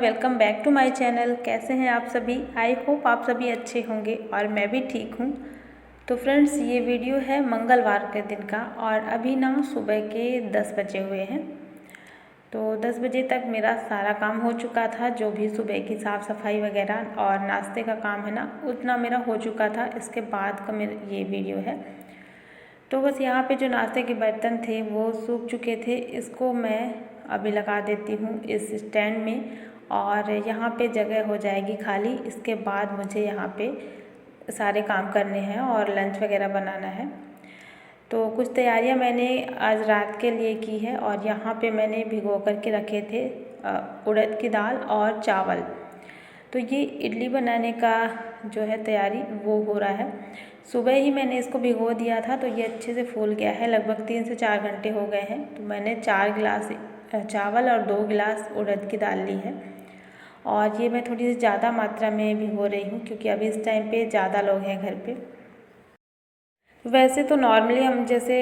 Welcome back to my channel. कैसे हैं आप सभी? आई होप आप सभी अच्छे होंगे और मैं भी ठीक हूँ। तो फ्रेंड्स, ये वीडियो है मंगलवार के दिन का और अभी ना सुबह के 10 बजे हुए हैं। तो 10 बजे तक मेरा सारा काम हो चुका था, जो भी सुबह की साफ़ सफाई वगैरह और नाश्ते का काम है ना, उतना मेरा हो चुका था। इसके बाद का मेरा ये वीडियो है। तो बस यहाँ पे जो नाश्ते के बर्तन थे वो सूख चुके थे, इसको मैं अभी लगा देती हूँ इस स्टैंड में और यहाँ पे जगह हो जाएगी खाली। इसके बाद मुझे यहाँ पे सारे काम करने हैं और लंच वगैरह बनाना है। तो कुछ तैयारियाँ मैंने आज रात के लिए की है और यहाँ पे मैंने भिगो कर के रखे थे उड़द की दाल और चावल। तो ये इडली बनाने का जो है तैयारी वो हो रहा है। सुबह ही मैंने इसको भिगो दिया था तो ये अच्छे से फूल गया है। लगभग 3 से 4 घंटे हो गए हैं। तो मैंने 4 गिलास चावल और 2 गिलास उड़द की दाल ली है और ये मैं थोड़ी सी ज़्यादा मात्रा में भिगो रही हूँ क्योंकि अभी इस टाइम पे ज़्यादा लोग हैं घर पे। वैसे तो नॉर्मली हम जैसे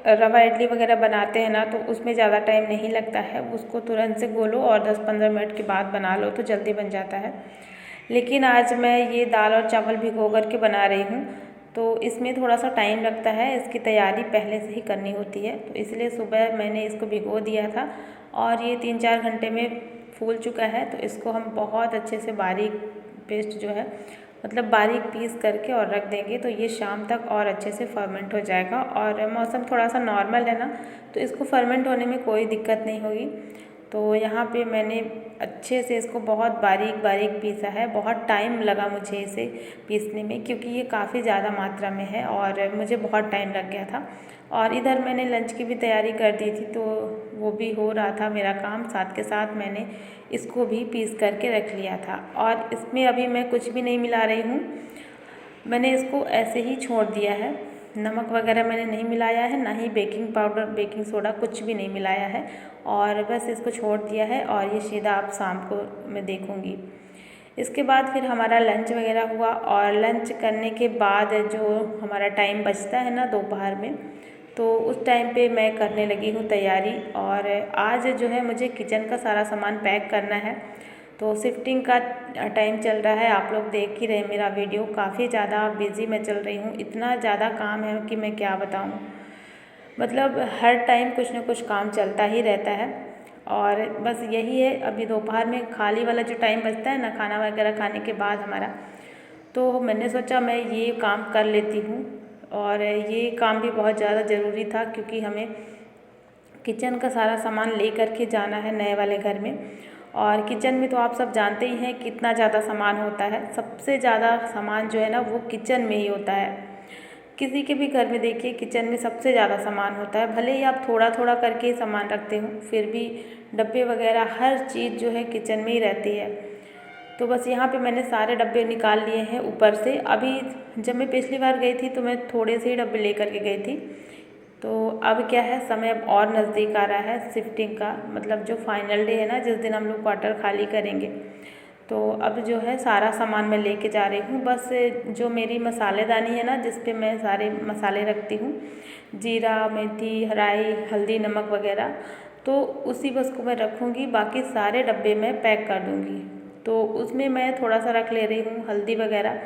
रवा इडली वगैरह बनाते हैं ना, तो उसमें ज़्यादा टाइम नहीं लगता है। उसको तुरंत से घोलो और 10-15 मिनट के बाद बना लो तो जल्दी बन जाता है। लेकिन आज मैं ये दाल और चावल भिगो कर के बना रही हूँ तो इसमें थोड़ा सा टाइम लगता है। इसकी तैयारी पहले से ही करनी होती है, तो इसलिए सुबह मैंने इसको भिगो दिया था और ये 3-4 घंटे में फूल चुका है। तो इसको हम बहुत अच्छे से बारीक पेस्ट जो है मतलब बारीक पीस करके और रख देंगे तो ये शाम तक और अच्छे से फर्मेंट हो जाएगा। और मौसम थोड़ा सा नॉर्मल है ना, तो इसको फर्मेंट होने में कोई दिक्कत नहीं होगी। तो यहाँ पे मैंने अच्छे से इसको बहुत बारीक बारीक पीसा है। बहुत टाइम लगा मुझे इसे पीसने में क्योंकि ये काफ़ी ज़्यादा मात्रा में है और मुझे बहुत टाइम लग गया था। और इधर मैंने लंच की भी तैयारी कर दी थी, तो वो भी हो रहा था मेरा काम। साथ के साथ मैंने इसको भी पीस करके रख लिया था और इसमें अभी मैं कुछ भी नहीं मिला रही हूँ। मैंने इसको ऐसे ही छोड़ दिया है। नमक वगैरह मैंने नहीं मिलाया है, ना ही बेकिंग पाउडर बेकिंग सोडा कुछ भी नहीं मिलाया है और बस इसको छोड़ दिया है और ये सीधा आप शाम को मैं देखूँगी। इसके बाद फिर हमारा लंच वगैरह हुआ और लंच करने के बाद जो हमारा टाइम बचता है ना दोपहर में, तो उस टाइम पे मैं करने लगी हूँ तैयारी। और आज जो है मुझे किचन का सारा सामान पैक करना है, तो शिफ्टिंग का टाइम चल रहा है। आप लोग देख ही रहे मेरा वीडियो, काफ़ी ज़्यादा बिज़ी मैं चल रही हूँ। इतना ज़्यादा काम है कि मैं क्या बताऊँ। मतलब हर टाइम कुछ ना कुछ काम चलता ही रहता है और बस यही है। अभी दोपहर में खाली वाला जो टाइम बचता है ना खाना वगैरह खाने के बाद हमारा, तो मैंने सोचा मैं ये काम कर लेती हूँ। और ये काम भी बहुत ज़्यादा ज़रूरी था क्योंकि हमें किचन का सारा सामान ले कर के जाना है नए वाले घर में। और किचन में तो आप सब जानते ही हैं कितना ज़्यादा सामान होता है। सबसे ज़्यादा सामान जो है ना वो किचन में ही होता है। किसी के भी घर में देखिए किचन में सबसे ज़्यादा सामान होता है। भले ही आप थोड़ा थोड़ा करके ही सामान रखते हो, फिर भी डब्बे वगैरह हर चीज़ जो है किचन में ही रहती है। तो बस यहाँ पे मैंने सारे डब्बे निकाल लिए हैं ऊपर से। अभी जब मैं पिछली बार गई थी तो मैं थोड़े से ही डब्बे लेकर के गई थी। तो अब क्या है, समय अब और नज़दीक आ रहा है शिफ्टिंग का, मतलब जो फाइनल डे है ना जिस दिन हम लोग क्वार्टर खाली करेंगे। तो अब जो है सारा सामान मैं लेके जा रही हूँ। बस जो मेरी मसालेदानी है ना जिस पे मैं सारे मसाले रखती हूँ, जीरा मेथी राई हल्दी नमक वगैरह, तो उसी बस को मैं रखूँगी। बाकी सारे डब्बे मैं पैक कर दूँगी। तो उसमें मैं थोड़ा सा रख ले रही हूँ हल्दी वगैरह,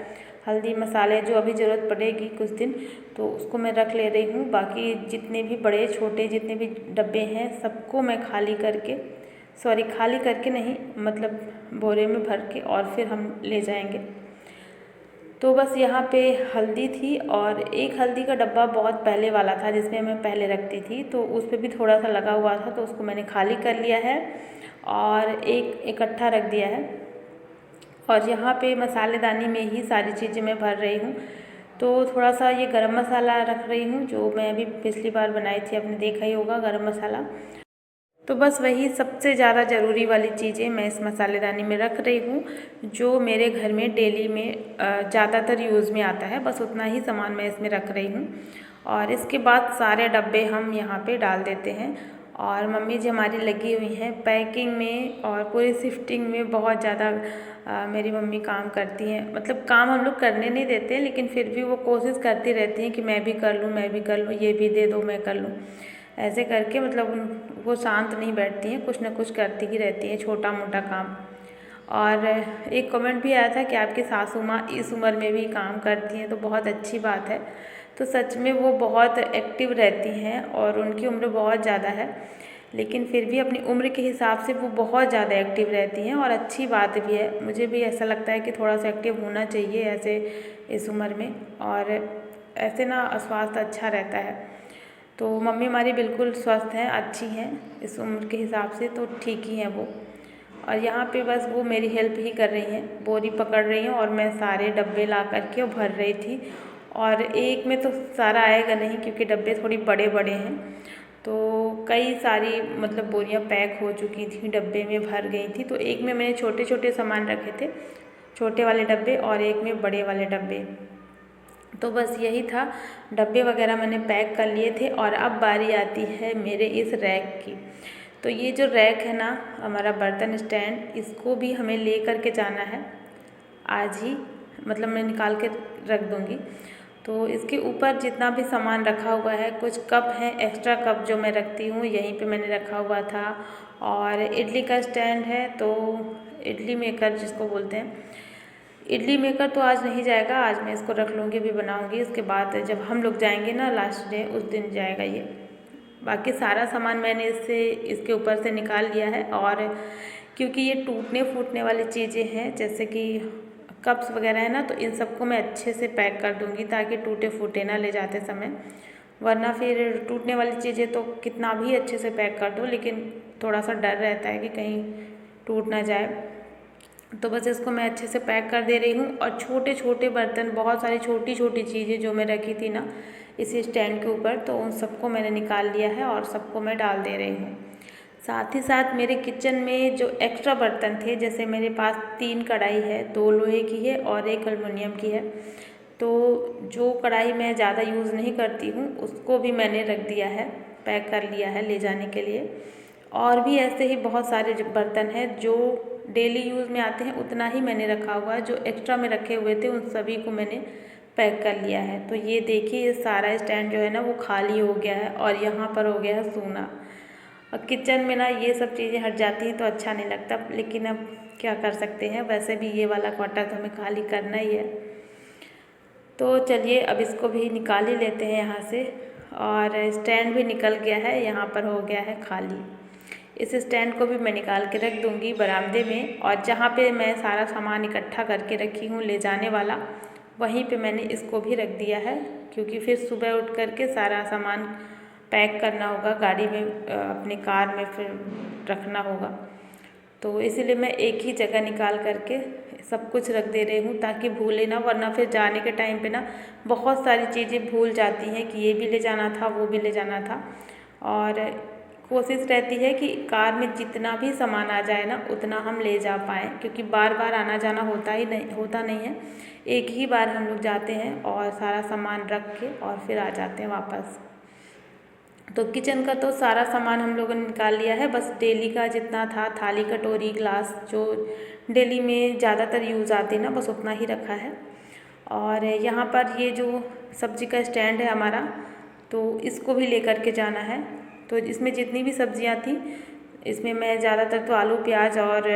हल्दी मसाले जो अभी ज़रूरत पड़ेगी कुछ दिन, तो उसको मैं रख ले रही हूँ। बाकी जितने भी बड़े छोटे जितने भी डब्बे हैं सबको मैं खाली करके नहीं, मतलब बोरे में भर के और फिर हम ले जाएंगे। तो बस यहाँ पे हल्दी थी और एक हल्दी का डब्बा बहुत पहले वाला था जिसमें मैं पहले रखती थी, तो उस पर भी थोड़ा सा लगा हुआ था, तो उसको मैंने खाली कर लिया है और एक इकट्ठा रख दिया है। और यहाँ पे मसालेदानी में ही सारी चीज़ें मैं भर रही हूँ। तो थोड़ा सा ये गरम मसाला रख रही हूँ जो मैं अभी पिछली बार बनाई थी, आपने देखा ही होगा गरम मसाला। तो बस वही सबसे ज़्यादा ज़रूरी वाली चीज़ें मैं इस मसालेदानी में रख रही हूँ जो मेरे घर में डेली में ज़्यादातर यूज़ में आता है। बस उतना ही सामान मैं इसमें रख रही हूँ और इसके बाद सारे डब्बे हम यहाँ पे डाल देते हैं। और मम्मी जी हमारी लगी हुई हैं पैकिंग में और पूरी शिफ्टिंग में। बहुत ज़्यादा मेरी मम्मी काम करती हैं, मतलब काम हम लोग करने नहीं देते लेकिन फिर भी वो कोशिश करती रहती हैं कि मैं भी कर लूँ मैं भी कर लूँ, ये भी दे दो मैं कर लूँ। ऐसे करके मतलब वो शांत नहीं बैठती हैं, कुछ ना कुछ करती ही रहती हैं छोटा मोटा काम। और एक कमेंट भी आया था कि आपकी सासू माँ इस उम्र में भी काम करती हैं, तो बहुत अच्छी बात है। तो सच में वो बहुत एक्टिव रहती हैं और उनकी उम्र बहुत ज़्यादा है, लेकिन फिर भी अपनी उम्र के हिसाब से वो बहुत ज़्यादा एक्टिव रहती हैं और अच्छी बात भी है। मुझे भी ऐसा लगता है कि थोड़ा सा एक्टिव होना चाहिए ऐसे इस उम्र में, और ऐसे ना स्वास्थ्य अच्छा रहता है। तो मम्मी हमारी बिल्कुल स्वस्थ हैं, अच्छी हैं इस उम्र के हिसाब से, तो ठीक ही हैं वो। और यहाँ पे बस वो मेरी हेल्प ही कर रही हैं, बोरी पकड़ रही हैं और मैं सारे डब्बे ला करके भर रही थी। और एक में तो सारा आएगा नहीं क्योंकि डब्बे थोड़ी बड़े बड़े हैं, तो कई सारी मतलब बोरियां पैक हो चुकी थी, डब्बे में भर गई थी। तो एक में मैंने छोटे छोटे सामान रखे थे, छोटे वाले डब्बे, और एक में बड़े वाले डब्बे। तो बस यही था, डब्बे वगैरह मैंने पैक कर लिए थे। और अब बारी आती है मेरे इस रैक की। तो ये जो रैक है ना, हमारा बर्तन स्टैंड, इसको भी हमें ले करके जाना है आज ही, मतलब मैं निकाल के रख दूँगी। तो इसके ऊपर जितना भी सामान रखा हुआ है, कुछ कप हैं, एक्स्ट्रा कप जो मैं रखती हूँ यहीं पे मैंने रखा हुआ था। और इडली का स्टैंड है, तो इडली मेकर जिसको बोलते हैं, इडली मेकर तो आज नहीं जाएगा, आज मैं इसको रख लूँगी, भी बनाऊँगी। इसके बाद जब हम लोग जाएंगे ना लास्ट डे, उस दिन जाएगा ये। बाकी सारा सामान मैंने इसके ऊपर से निकाल लिया है। और क्योंकि ये टूटने फूटने वाली चीज़ें हैं, जैसे कि कप्स वगैरह है ना, तो इन सबको मैं अच्छे से पैक कर दूँगी ताकि टूटे फूटे ना ले जाते समय। वरना फिर टूटने वाली चीज़ें तो कितना भी अच्छे से पैक कर दो, लेकिन थोड़ा सा डर रहता है कि कहीं टूट ना जाए। तो बस इसको मैं अच्छे से पैक कर दे रही हूँ। और छोटे छोटे बर्तन, बहुत सारी छोटी छोटी चीज़ें जो मैं रखी थी ना इसी स्टैंड के ऊपर, तो उन सबको मैंने निकाल लिया है और सबको मैं डाल दे रही हूँ। साथ ही साथ मेरे किचन में जो एक्स्ट्रा बर्तन थे, जैसे मेरे पास 3 कढ़ाई है, 2 लोहे की है और 1 एल्युमिनियम की है। तो जो कढ़ाई मैं ज़्यादा यूज़ नहीं करती हूँ उसको भी मैंने रख दिया है, पैक कर लिया है ले जाने के लिए। और भी ऐसे ही बहुत सारे बर्तन हैं जो डेली यूज़ में आते हैं, उतना ही मैंने रखा हुआ है। जो एक्स्ट्रा में रखे हुए थे उन सभी को मैंने पैक कर लिया है। तो ये देखिए, ये सारा स्टैंड जो है ना वो खाली हो गया है और यहाँ पर हो गया है सूना। और किचन में ना ये सब चीज़ें हट जाती हैं तो अच्छा नहीं लगता, लेकिन अब क्या कर सकते हैं, वैसे भी ये वाला क्वार्टर तो हमें खाली करना ही है। तो चलिए अब इसको भी निकाल ही लेते हैं यहाँ से। और स्टैंड भी निकल गया है, यहाँ पर हो गया है खाली। इस स्टैंड को भी मैं निकाल के रख दूँगी बरामदे में। और जहाँ पे मैं सारा सामान इकट्ठा करके रखी हूँ ले जाने वाला, वहीं पे मैंने इसको भी रख दिया है, क्योंकि फिर सुबह उठ करके सारा सामान पैक करना होगा गाड़ी में, अपनी कार में फिर रखना होगा। तो इसीलिए मैं एक ही जगह निकाल करके सब कुछ रख दे रही हूँ ताकि भूले ना, वरना फिर जाने के टाइम पे ना बहुत सारी चीज़ें भूल जाती हैं कि ये भी ले जाना था, वो भी ले जाना था। और कोशिश रहती है कि कार में जितना भी सामान आ जाए ना उतना हम ले जा पाएँ, क्योंकि बार बार आना जाना होता नहीं है। एक ही बार हम लोग जाते हैं और सारा सामान रख के और फिर आ जाते हैं वापस। तो किचन का तो सारा सामान हम लोगों ने निकाल लिया है, बस डेली का जितना था, थाली कटोरी ग्लास जो डेली में ज़्यादातर यूज़ आते ना, बस उतना ही रखा है। और यहाँ पर ये जो सब्ज़ी का स्टैंड है हमारा, तो इसको भी लेकर के जाना है। तो इसमें जितनी भी सब्जियाँ थी, इसमें मैं ज़्यादातर तो आलू प्याज और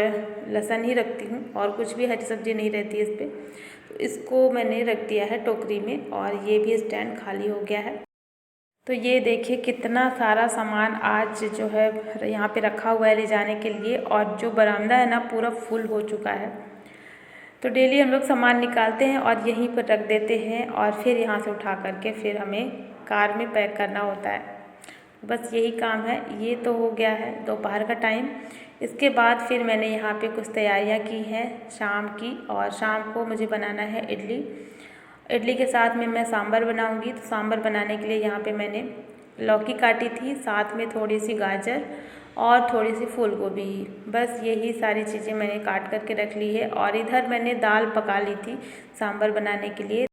लहसुन ही रखती हूँ, और कुछ भी हरी सब्ज़ी नहीं रहती है इस पर। तो इसको मैंने रख दिया है टोकरी में, और ये भी स्टैंड खाली हो गया है। तो ये देखिए कितना सारा सामान आज जो है यहाँ पे रखा हुआ है ले जाने के लिए, और जो बरामदा है ना पूरा फुल हो चुका है। तो डेली हम लोग सामान निकालते हैं और यहीं पर रख देते हैं, और फिर यहाँ से उठा करके फिर हमें कार में पैक करना होता है। बस यही काम है। ये तो हो गया है दोपहर का टाइम। इसके बाद फिर मैंने यहाँ पे कुछ तैयारियाँ की हैं शाम की, और शाम को मुझे बनाना है इडली। इडली के साथ में मैं सांभर बनाऊंगी। तो सांभर बनाने के लिए यहाँ पे मैंने लौकी काटी थी, साथ में थोड़ी सी गाजर और थोड़ी सी फूल गोभी। बस यही सारी चीज़ें मैंने काट करके रख ली है। और इधर मैंने दाल पका ली थी सांभर बनाने के लिए।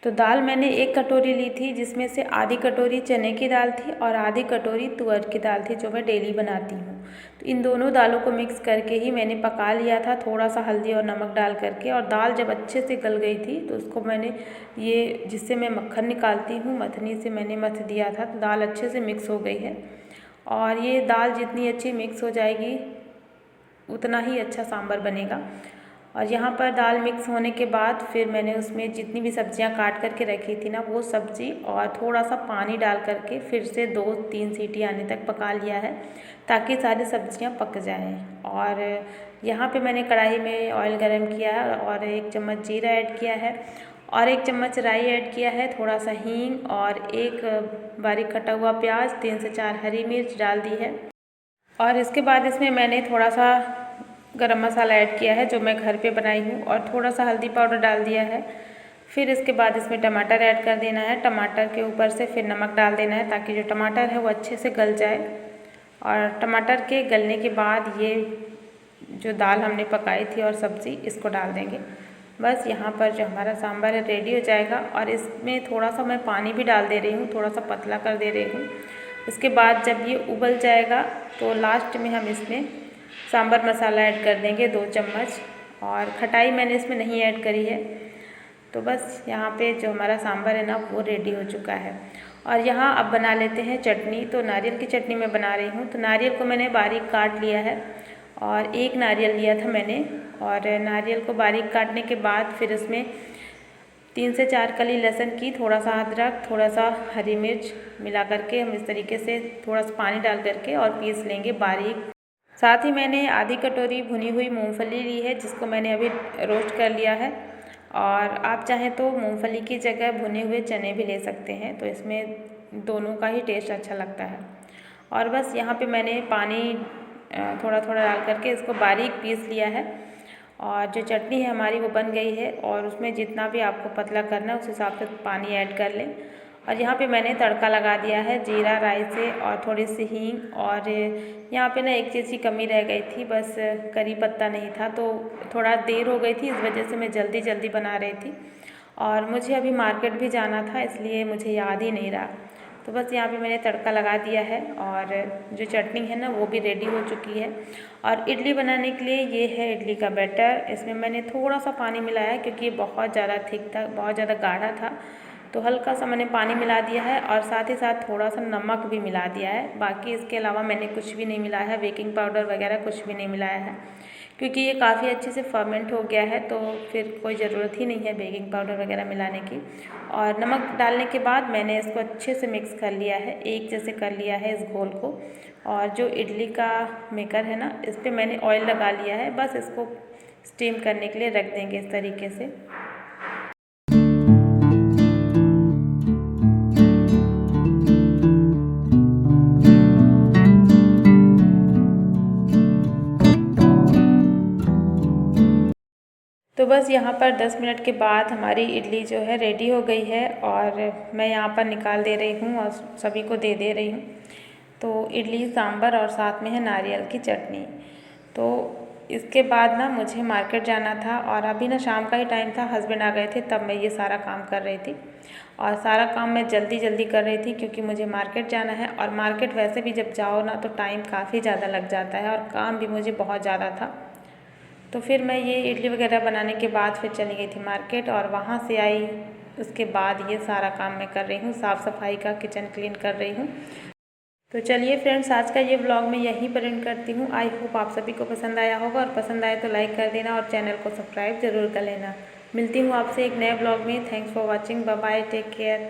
तो दाल मैंने 1 कटोरी ली थी, जिसमें से आधी कटोरी चने की दाल थी और आधी कटोरी तुअर की दाल थी, जो मैं डेली बनाती हूँ। तो इन दोनों दालों को मिक्स करके ही मैंने पका लिया था, थोड़ा सा हल्दी और नमक डाल करके। और दाल जब अच्छे से गल गई थी तो उसको मैंने ये जिससे मैं मक्खन निकालती हूँ, मथनी से मैंने मथ दिया था, तो दाल अच्छे से मिक्स हो गई है। और ये दाल जितनी अच्छी मिक्स हो जाएगी उतना ही अच्छा सांभर बनेगा। और यहाँ पर दाल मिक्स होने के बाद फिर मैंने उसमें जितनी भी सब्जियाँ काट करके रखी थी ना, वो सब्ज़ी और थोड़ा सा पानी डाल करके फिर से 2-3 सीटी आने तक पका लिया है, ताकि सारी सब्जियाँ पक जाएं। और यहाँ पे मैंने कढ़ाई में ऑयल गरम किया है और 1 चम्मच जीरा ऐड किया है और 1 चम्मच राई ऐड किया है, थोड़ा सा हींग और 1 बारीक कटा हुआ प्याज, 3 से 4 हरी मिर्च डाल दी है। और इसके बाद इसमें मैंने थोड़ा सा गरम मसाला ऐड किया है जो मैं घर पे बनाई हूँ, और थोड़ा सा हल्दी पाउडर डाल दिया है। फिर इसके बाद इसमें टमाटर ऐड कर देना है, टमाटर के ऊपर से फिर नमक डाल देना है, ताकि जो टमाटर है वो अच्छे से गल जाए। और टमाटर के गलने के बाद ये जो दाल हमने पकाई थी और सब्ज़ी, इसको डाल देंगे। बस यहाँ पर जो हमारा सांभर है रेडी हो जाएगा। और इसमें थोड़ा सा मैं पानी भी डाल दे रही हूँ, थोड़ा सा पतला कर दे रही हूँ। इसके बाद जब ये उबल जाएगा तो लास्ट में हम इसमें सांभर मसाला ऐड कर देंगे 2 चम्मच, और खटाई मैंने इसमें नहीं ऐड करी है। तो बस यहाँ पे जो हमारा सांभर है ना, वो रेडी हो चुका है। और यहाँ अब बना लेते हैं चटनी। तो नारियल की चटनी मैं बना रही हूँ। तो नारियल को मैंने बारीक काट लिया है, और 1 नारियल लिया था मैंने। और नारियल को बारीक काटने के बाद फिर इसमें 3 से 4 कली लहसुन की, थोड़ा सा अदरक, थोड़ा सा हरी मिर्च मिला करके हम इस तरीके से थोड़ा सा पानी डाल करके और पीस लेंगे बारीक। साथ ही मैंने आधी कटोरी भुनी हुई मूंगफली ली है, जिसको मैंने अभी रोस्ट कर लिया है। और आप चाहें तो मूंगफली की जगह भुने हुए चने भी ले सकते हैं, तो इसमें दोनों का ही टेस्ट अच्छा लगता है। और बस यहाँ पे मैंने पानी थोड़ा थोड़ा डाल करके इसको बारीक पीस लिया है। और जो चटनी है हमारी वो बन गई है, और उसमें जितना भी आपको पतला करना है उस हिसाब से पानी ऐड कर लें। और यहाँ पे मैंने तड़का लगा दिया है जीरा राई से, और थोड़ी सी हींग। और यहाँ पे ना एक चीज़ की कमी रह गई थी, बस करी पत्ता नहीं था, तो थोड़ा देर हो गई थी, इस वजह से मैं जल्दी जल्दी बना रही थी। और मुझे अभी मार्केट भी जाना था, इसलिए मुझे याद ही नहीं रहा। तो बस यहाँ पे मैंने तड़का लगा दिया है, और जो चटनी है ना वो भी रेडी हो चुकी है। और इडली बनाने के लिए ये है इडली का बैटर। इसमें मैंने थोड़ा सा पानी मिलाया, क्योंकि ये बहुत ज़्यादा थिक था, बहुत ज़्यादा गाढ़ा था, तो हल्का सा मैंने पानी मिला दिया है। और साथ ही साथ थोड़ा सा नमक भी मिला दिया है। बाकी इसके अलावा मैंने कुछ भी नहीं मिलाया है, बेकिंग पाउडर वगैरह कुछ भी नहीं मिलाया है, क्योंकि ये काफ़ी अच्छे से फर्मेंट हो गया है, तो फिर कोई ज़रूरत ही नहीं है बेकिंग पाउडर वगैरह मिलाने की। और नमक डालने के बाद मैंने इसको अच्छे से मिक्स कर लिया है, एक जैसे कर लिया है इस घोल को। और जो इडली का मेकर है ना, इस पर मैंने ऑयल लगा लिया है, बस इसको स्टीम करने के लिए रख देंगे इस तरीके से। तो बस यहाँ पर 10 मिनट के बाद हमारी इडली जो है रेडी हो गई है, और मैं यहाँ पर निकाल दे रही हूँ और सभी को दे दे रही हूँ। तो इडली सांभर और साथ में है नारियल की चटनी। तो इसके बाद ना मुझे मार्केट जाना था, और अभी ना शाम का ही टाइम था, हस्बैंड आ गए थे, तब मैं ये सारा काम कर रही थी। और सारा काम मैं जल्दी जल्दी कर रही थी, क्योंकि मुझे मार्केट जाना है। और मार्केट वैसे भी जब जाओ ना तो टाइम काफ़ी ज़्यादा लग जाता है, और काम भी मुझे बहुत ज़्यादा था। तो फिर मैं ये इडली वगैरह बनाने के बाद फिर चली गई थी मार्केट, और वहाँ से आई, उसके बाद ये सारा काम मैं कर रही हूँ, साफ़ सफाई का, किचन क्लीन कर रही हूँ। तो चलिए फ्रेंड्स, आज का ये व्लॉग मैं यहीं पर एंड करती हूँ। आई होप आप सभी को पसंद आया होगा, और पसंद आए तो लाइक कर देना और चैनल को सब्सक्राइब ज़रूर कर लेना। मिलती हूँ आपसे एक नए व्लॉग में। Thanks for watching, bye bye, take care.